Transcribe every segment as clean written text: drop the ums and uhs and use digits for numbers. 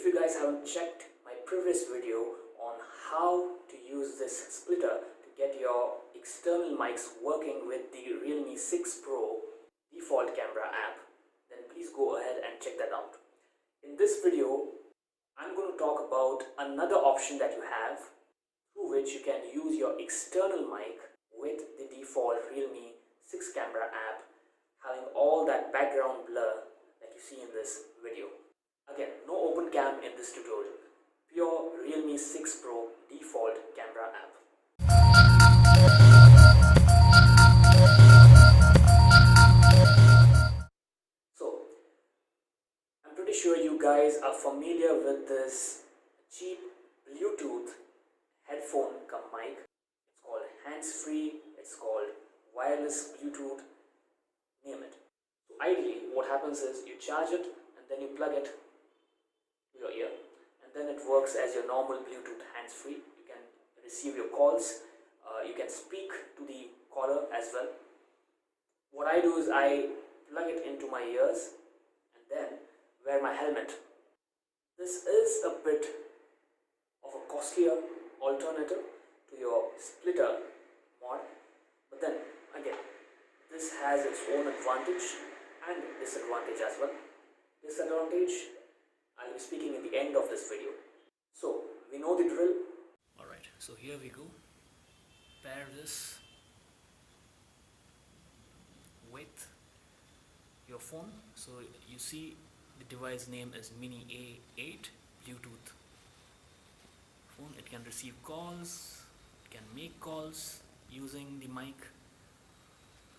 If you guys haven't checked my previous video on how to use this splitter to get your external mics working with the Realme 6 Pro default camera app, then please go ahead and check that out. In this video, I'm going to talk about another option that you have through which you can use your external mic with the default Realme 6 camera app, having all that background blur that you see in this video. Again, no open cam in this tutorial, pure Realme 6 Pro default camera app. So, I'm pretty sure you guys are familiar with this cheap Bluetooth headphone come mic. It's called hands-free, it's called wireless Bluetooth, name it. So ideally, what happens is you charge it and then you plug it to your ear, and then it works as your normal Bluetooth hands-free. You can receive your calls, you can speak to the caller as well. What I do is I plug it into my ears and then wear my helmet. This is a bit of a costlier alternative to your splitter mod, but then again, this has its own advantage and disadvantage as well. Disadvantage, I'll be speaking at the end of this video. So, we know the drill. Alright, so here we go. Pair this with your phone. So you see the device name is Mini A8 Bluetooth phone. It can receive calls, it can make calls using the mic.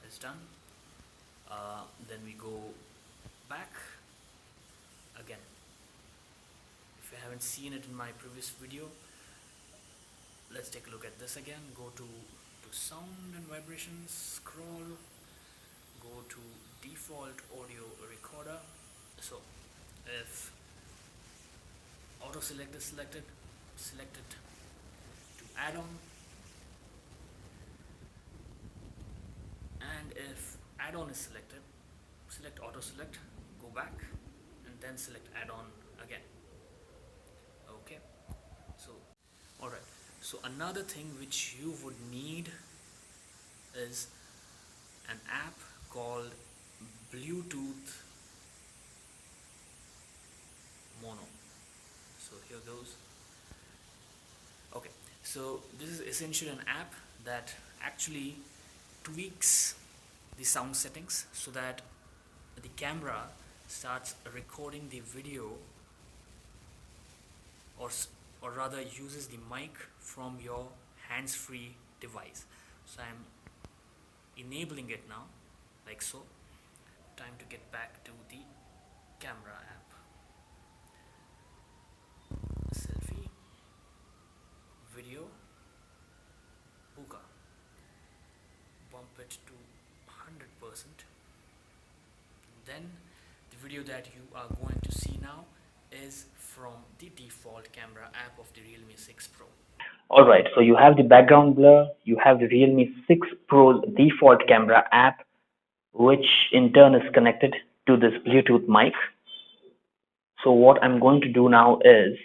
It's done. Then we go back again. If you haven't seen it in my previous video, let's take a look at this again. Go to sound and vibrations, scroll, go to default audio recorder. So if auto select is selected, select it to add-on, and if add-on is selected, select auto select, go back and then select add-on again. Okay, so alright, so another thing which you would need is an app called Bluetooth Mono. So here goes. Okay, so this is essentially an app that actually tweaks the sound settings so that the camera starts recording the video, or rather uses the mic from your hands-free device. So I'm enabling it now, like so. Time to get back to the camera app. Selfie, video, Bokeh. Bump it to 100%. Then the video that you are going to see now is from the default camera app of the Realme 6 Pro. Alright, so you have the background blur, you have the Realme 6 Pro default camera app, which in turn is connected to this Bluetooth mic. So what I'm going to do now is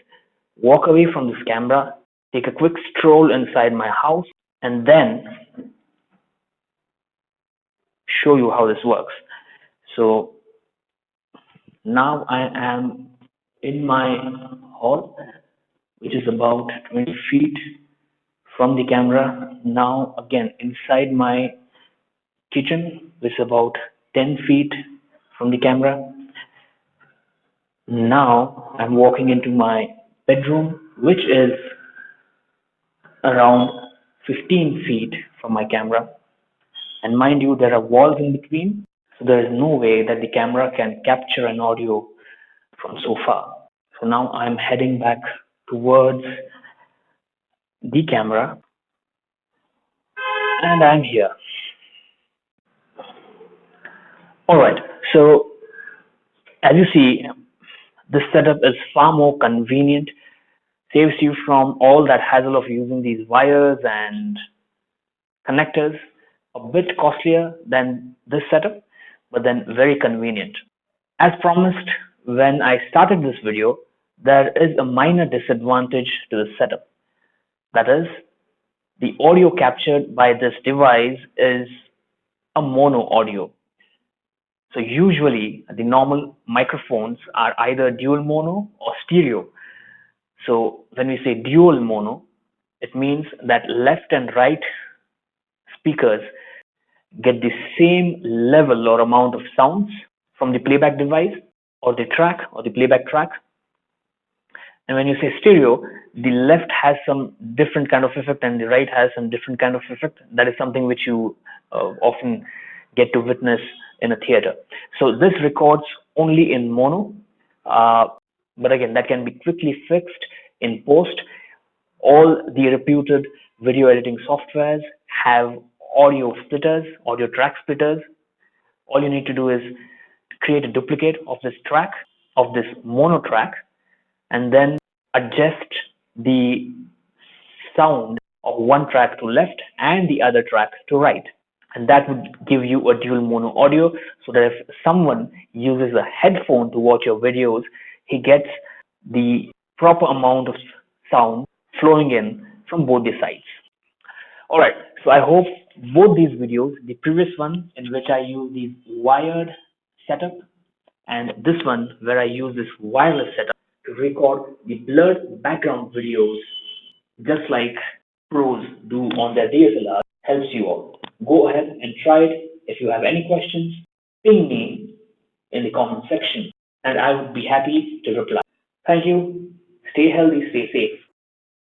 walk away from this camera, take a quick stroll inside my house, and then show you how this works. So now I am in my hall, which is about 20 feet from the camera. Now again inside my kitchen, which is about 10 feet from the camera. Now I'm walking into my bedroom, which is around 15 feet from my camera. And mind you, there are walls in between, so there is no way that the camera can capture an audio from so far. So now I'm heading back towards the camera, and I'm here. Alright, so as you see, this setup is far more convenient, saves you from all that hassle of using these wires and connectors. A bit costlier than this setup, but then very convenient. As promised, when I started this video, there is a minor disadvantage to the setup. That is, the audio captured by this device is a mono audio. So usually the normal microphones are either dual mono or stereo. So when we say dual mono, it means that left and right speakers get the same level or amount of sounds from the playback device or the track or the playback track. And when you say stereo, the left has some different kind of effect and the right has some different kind of effect. That is something which you often get to witness in a theater. So this records only in mono, uh, but again, that can be quickly fixed in post. All the reputed video editing softwares have audio splitters, audio track splitters. All you need to do is create a duplicate of this track, of this mono track, and then adjust the sound of one track to left and the other track to right. And that would give you a dual mono audio, so that if someone uses a headphone to watch your videos, he gets the proper amount of sound flowing in from both the sides. Alright, so I hope both these videos, the previous one in which I use the wired setup and this one where I use this wireless setup to record the blurred background videos just like pros do on their DSLR, helps you all. Go ahead and try it. If you have any questions, ping me in the comment section and I would be happy to reply. Thank you. Stay healthy, stay safe.